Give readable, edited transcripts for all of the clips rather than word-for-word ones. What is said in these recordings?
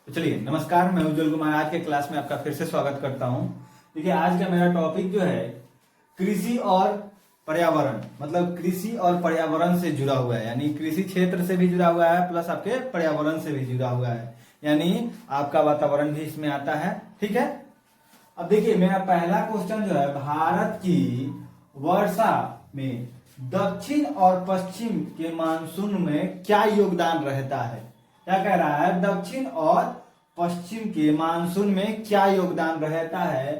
तो चलिए नमस्कार, मैं उज्जवल कुमार आज के क्लास में आपका फिर से स्वागत करता हूं। देखिए आज का मेरा टॉपिक जो है कृषि और पर्यावरण, मतलब कृषि और पर्यावरण से जुड़ा हुआ है, यानी कृषि क्षेत्र से भी जुड़ा हुआ है प्लस आपके पर्यावरण से भी जुड़ा हुआ है, यानी आपका वातावरण भी इसमें आता है। ठीक है, अब देखिए मेरा पहला क्वेश्चन जो है, भारत की वर्षा में दक्षिण और पश्चिम के मानसून में क्या योगदान रहता है? क्या कह रहा है, दक्षिण और पश्चिम के मानसून में क्या योगदान रहता है?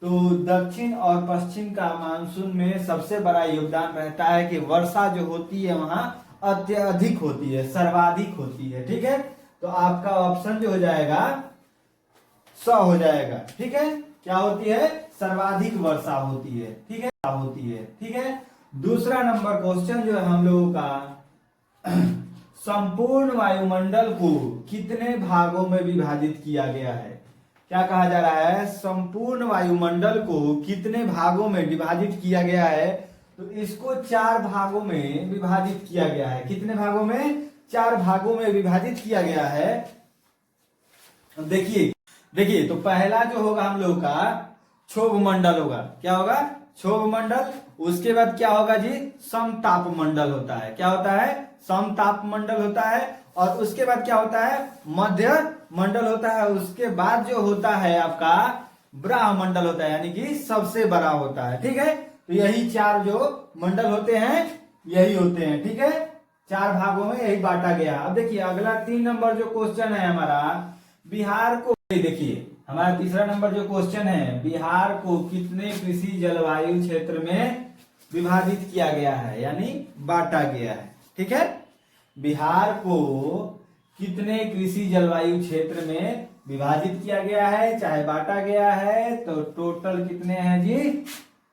तो दक्षिण और पश्चिम का मानसून में सबसे बड़ा योगदान रहता है कि वर्षा जो होती है वहां अत्यधिक होती है, सर्वाधिक होती है। ठीक है, तो आपका ऑप्शन जो हो जाएगा स हो जाएगा। ठीक है, क्या होती है? सर्वाधिक वर्षा होती है। ठीक है, ठीक है। दूसरा नंबर क्वेश्चन जो है हम लोगों का, संपूर्ण वायुमंडल को कितने भागों में विभाजित किया गया है? क्या कहा जा रहा है, संपूर्ण वायुमंडल को कितने भागों में विभाजित किया गया है? तो इसको 4 भागों में विभाजित किया गया है। कितने भागों में? 4 भागों में विभाजित किया गया है। देखिए तो पहला जो होगा हम लोग का क्षोभ मंडल होगा। क्या होगा? क्षोभ मंडल। उसके बाद क्या होगा जी? समताप मंडल होता है। क्या होता है? समताप मंडल होता है। और उसके बाद क्या होता है? मध्य मंडल होता है। उसके बाद जो होता है आपका ब्रह्मंडल होता है, यानी कि सबसे बड़ा होता है। ठीक है, तो यही 4 जो मंडल होते हैं यही होते हैं। ठीक है, 4 भागों में यही बांटा गया। अब देखिए अगला 3 नंबर जो क्वेश्चन है हमारा, बिहार को, देखिए हमारा तीसरा नंबर जो क्वेश्चन है, बिहार को कितने कृषि जलवायु क्षेत्र में विभाजित किया गया है, यानी बांटा गया है? ठीक है, बिहार को कितने कृषि जलवायु क्षेत्र में विभाजित किया गया है, चाहे बांटा गया है? तो टोटल कितने हैं जी?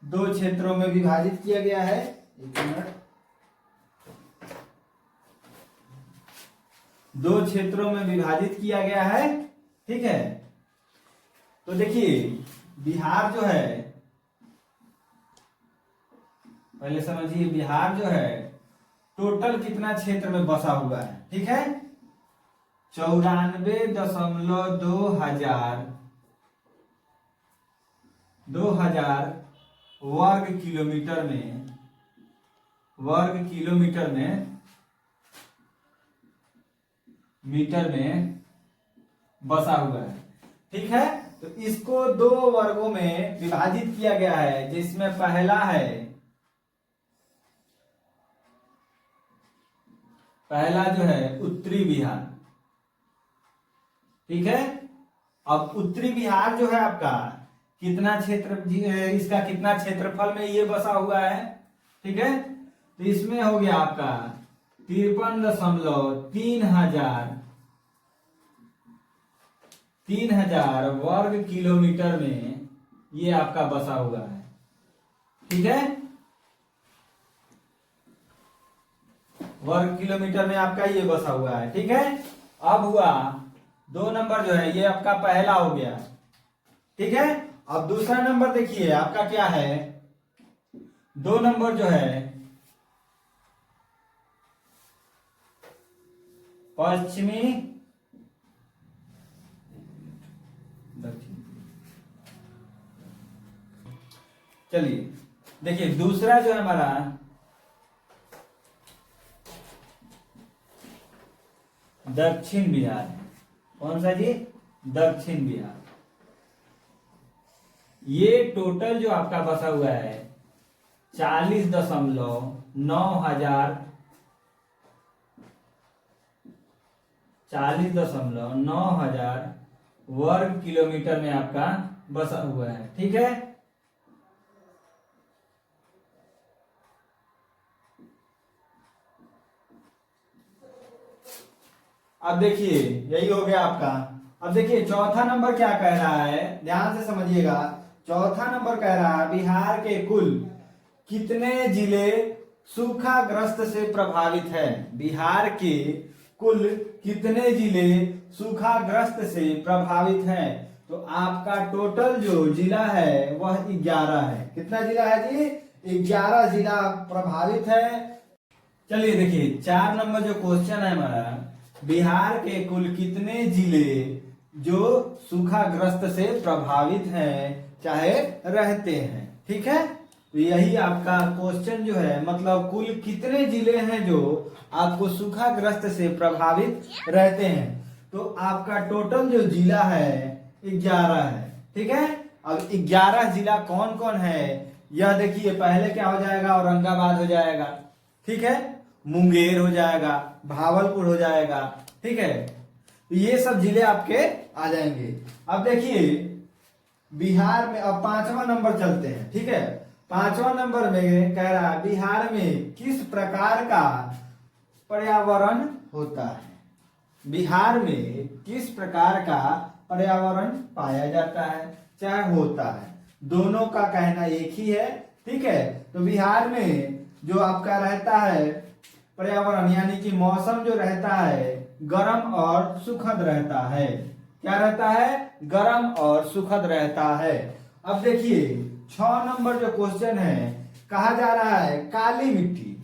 2 क्षेत्रों में विभाजित किया गया है। एक मिनट, 2 क्षेत्रों में विभाजित किया गया है। ठीक है, तो देखिए बिहार जो है, पहले समझिए बिहार जो है टोटल कितना क्षेत्र में बसा हुआ है? ठीक है, 94.2000 वर्ग किलोमीटर में मीटर में बसा हुआ है। ठीक है, तो इसको 2 वर्गों में विभाजित किया गया है, जिसमें पहला जो है उत्तरी बिहार। ठीक है, अब उत्तरी बिहार जो है आपका कितना क्षेत्र, इसका कितना क्षेत्रफल में ये बसा हुआ है? ठीक है, तो इसमें हो गया आपका 53,000 वर्ग किलोमीटर में ये आपका बसा हुआ है। ठीक है, वर्ग किलोमीटर में आपका ये बसा हुआ है। ठीक है, अब हुआ 2 नंबर जो है, ये आपका पहला हो गया। ठीक है, अब दूसरा नंबर देखिए आपका क्या है, 2 नंबर जो है पश्चिमी दक्षिण। चलिए देखिए दूसरा जो है हमारा दक्षिण बिहार है। कौन सा जी? दक्षिण बिहार। ये टोटल जो आपका बसा हुआ है 40,9,000 वर्ग किलोमीटर में आपका बसा हुआ है। ठीक है, अब देखिए यही हो गया आपका। अब देखिए चौथा नंबर क्या कह रहा है, ध्यान से समझिएगा। चौथा नंबर कह रहा है बिहार के कुल कितने जिले सूखाग्रस्त से प्रभावित है? बिहार के कुल कितने जिले सूखाग्रस्त से प्रभावित हैं? तो आपका टोटल जो जिला है वह 11 है। कितना जिला है जी? 11 जिला प्रभावित है। चलिए देखिए 4 नंबर जो क्वेश्चन है हमारा, बिहार के कुल कितने जिले जो सूखाग्रस्त से प्रभावित हैं चाहे रहते हैं। ठीक है, तो यही आपका क्वेश्चन जो है, मतलब कुल कितने जिले हैं जो आपको सूखाग्रस्त से प्रभावित रहते हैं। तो आपका टोटल जो जिला है 11 है। ठीक है, अब 11 जिला कौन कौन है यह देखिए। पहले क्या हो जाएगा, औरंगाबाद हो जाएगा। ठीक है, मुंगेर हो जाएगा, भावलपुर हो जाएगा। ठीक है, तो ये सब जिले आपके आ जाएंगे। अब देखिए बिहार में, अब 5वां नंबर चलते हैं। ठीक है, 5वां नंबर में कह रहा है बिहार में किस प्रकार का पर्यावरण होता है। बिहार में किस प्रकार का पर्यावरण पाया जाता है चाहे होता है, दोनों का कहना एक ही है। ठीक है, तो बिहार में जो आपका रहता है पर्यावरण यानी कि मौसम जो रहता है गर्म और सुखद रहता है। क्या रहता है, गर्म और सुखद रहता है। अब देखिए 6 नंबर जो क्वेश्चन है, कहा जा रहा है काली मिट्टी।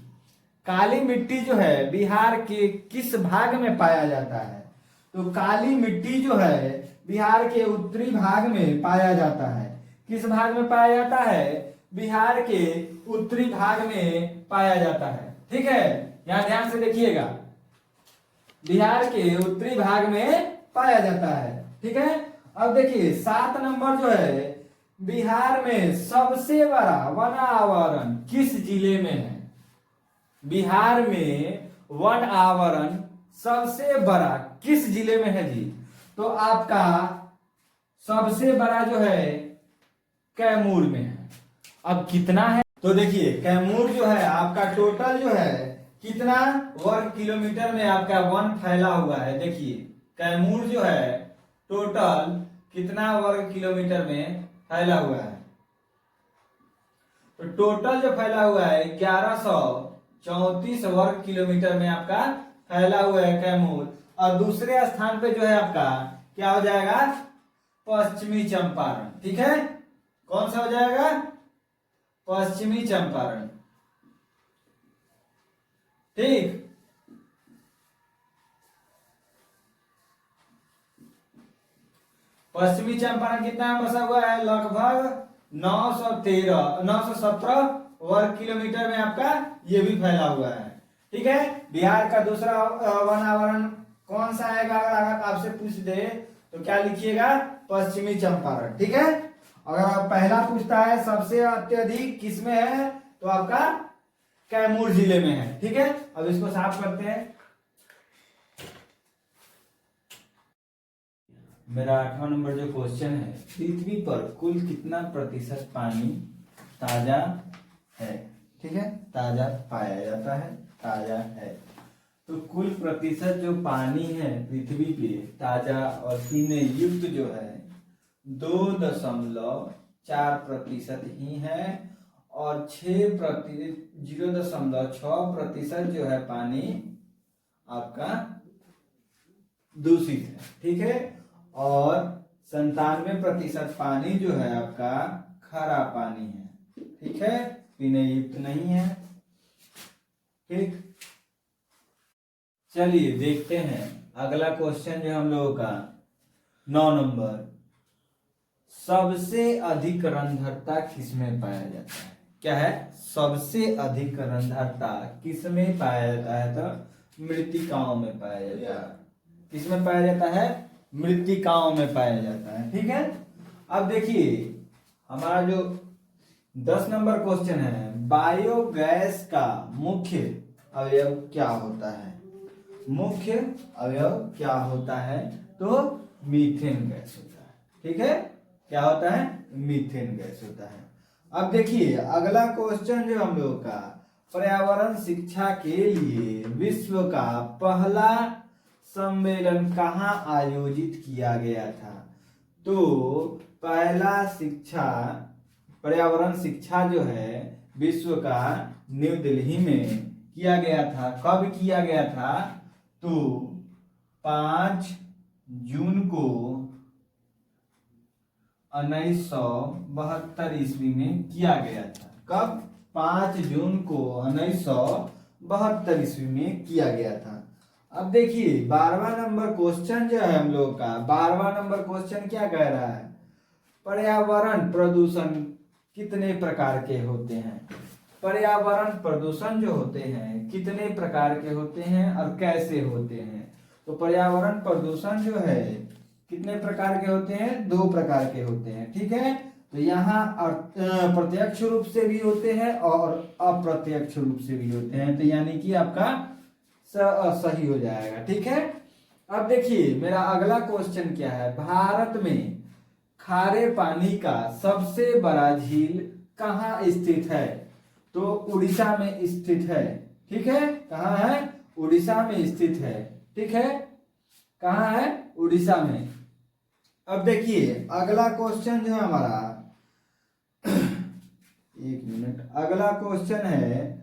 काली मिट्टी जो है बिहार के किस भाग में पाया जाता है। तो काली मिट्टी जो है बिहार के उत्तरी भाग में पाया जाता है। किस भाग में पाया जाता है, बिहार के उत्तरी भाग में पाया जाता है। ठीक है, यहां ध्यान से देखिएगा, बिहार के उत्तरी भाग में पाया जाता है। ठीक है, अब देखिए 7 नंबर जो है, बिहार में सबसे बड़ा वन आवरण किस जिले में है। बिहार में वन आवरण सबसे बड़ा किस जिले में है जी। तो आपका सबसे बड़ा जो है कैमूर में है। अब कितना है, तो देखिए कैमूर जो है आपका टोटल जो है कितना वर्ग किलोमीटर में आपका वन फैला हुआ है। देखिए कैमूर जो है टोटल कितना वर्ग किलोमीटर में फैला हुआ है। तो टोटल जो फैला हुआ है 1134 वर्ग किलोमीटर में आपका फैला हुआ है कैमूर। और दूसरे स्थान पे जो है आपका क्या हो जाएगा, पश्चिमी चंपारण। ठीक है, कौन सा हो जाएगा, पश्चिमी चंपारण। ठीक, पश्चिमी चंपारण कितना बसा हुआ है, लगभग 917 वर्ग किलोमीटर में आपका ये भी फैला हुआ है। ठीक है, बिहार का दूसरा वन आवरण कौन सा आएगा, अगर आपसे पूछ दे तो क्या लिखिएगा, पश्चिमी चंपारण। ठीक है, अगर आप पहला पूछता है सबसे अत्यधिक किसमें है, तो आपका कैमूर जिले में है। ठीक है, अब इसको साफ करते हैं। मेरा 8वां नंबर जो क्वेश्चन है, पृथ्वी पर कुल कितना प्रतिशत पानी ताजा है। ठीक है, ताजा पाया जाता है, ताजा है। तो कुल प्रतिशत जो पानी है पृथ्वी पे ताजा और पीने युक्त जो है 2.4% ही है। और 0.6% जो है पानी आपका दूषित है। ठीक है, और 97% पानी जो है आपका खारा पानी है। ठीक है, पीने युक्त नहीं है। ठीक, चलिए देखते हैं अगला क्वेश्चन जो हम लोगों का 9 नंबर, सबसे अधिक रंध्रता किसमें पाया जाता है। क्या है, सबसे अधिक रंध्रता किसमें पाया जाता है, तो मृत्तिकाओं में पाया जाता है। किसमें पाया जाता है, मृत्तिकाओं में पाया जाता है। ठीक है, अब देखिए हमारा जो 10 नंबर क्वेश्चन है, बायोगैस का मुख्य अवयव क्या होता है। मुख्य अवयव क्या होता है, तो मीथेन गैस होता है। ठीक है, क्या होता है, मीथेन गैस होता है। अब देखिए अगला क्वेश्चन जो हम लोग का, पर्यावरण शिक्षा के लिए विश्व का पहला सम्मेलन कहाँ आयोजित किया गया था। तो पहला शिक्षा, पर्यावरण शिक्षा जो है विश्व का न्यू दिल्ली में किया गया था। कब किया गया था, तो 5 जून को 1972 ईस्वी में किया गया था। कब, 5 जून को 1972 ईस्वी में किया गया था। अब देखिए 12वां नंबर क्वेश्चन जो है हम लोग का, 12वां नंबर क्वेश्चन क्या कह रहा है, पर्यावरण प्रदूषण कितने प्रकार के होते हैं। पर्यावरण प्रदूषण जो होते हैं कितने प्रकार के होते हैं और कैसे होते हैं। तो पर्यावरण प्रदूषण जो है कितने प्रकार के होते हैं, 2 प्रकार के होते हैं, ठीक है। तो यहाँ प्रत्यक्ष रूप से भी होते हैं और अप्रत्यक्ष रूप से भी होते हैं, तो यानी कि आपका सही हो जाएगा, ठीक है। अब देखिए मेरा अगला क्वेश्चन क्या है, भारत में खारे पानी का सबसे बड़ा झील कहाँ स्थित है। तो उड़ीसा में स्थित है, ठीक है। कहाँ है, उड़ीसा में स्थित है, ठीक है। कहाँ है, उड़ीसा में। अब देखिए अगला क्वेश्चन जो है हमारा, एक मिनट, अगला क्वेश्चन है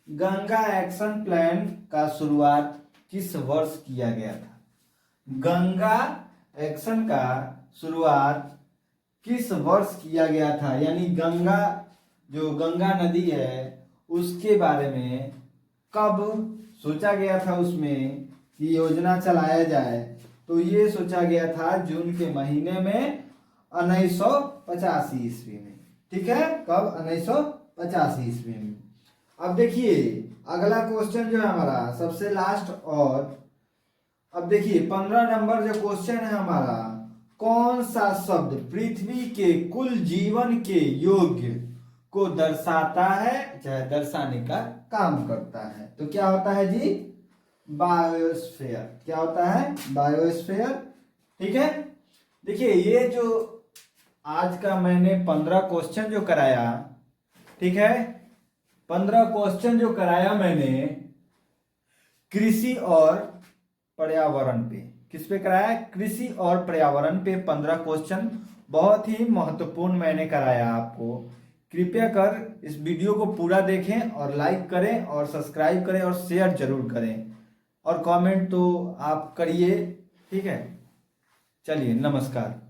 गंगा एक्शन प्लान का शुरुआत किस वर्ष किया गया था। गंगा एक्शन का शुरुआत किस वर्ष किया गया था, यानी गंगा जो गंगा नदी है उसके बारे में कब सोचा गया था उसमें कि योजना चलाया जाए। तो ये सोचा गया था जून के महीने में 1985 ईस्वी में, ठीक है। कब, 1985 ईस्वी में। अब देखिए अगला क्वेश्चन जो है हमारा सबसे लास्ट, और अब देखिए 15 नंबर जो क्वेश्चन है हमारा, कौन सा शब्द पृथ्वी के कुल जीवन के योग्य को दर्शाता है, चाहे दर्शाने का काम करता है। तो क्या होता है जी, बायोस्फीयर। क्या होता है, बायोस्फीयर, ठीक है। देखिए ये जो आज का मैंने 15 क्वेश्चन जो कराया, ठीक है, 15 क्वेश्चन जो कराया मैंने कृषि और पर्यावरण पे, किस पे कराया, कृषि और पर्यावरण पे 15 क्वेश्चन बहुत ही महत्वपूर्ण मैंने कराया आपको। कृपया कर इस वीडियो को पूरा देखें और लाइक करें और सब्सक्राइब करें और शेयर जरूर करें और कमेंट तो आप करिए, ठीक है। चलिए नमस्कार।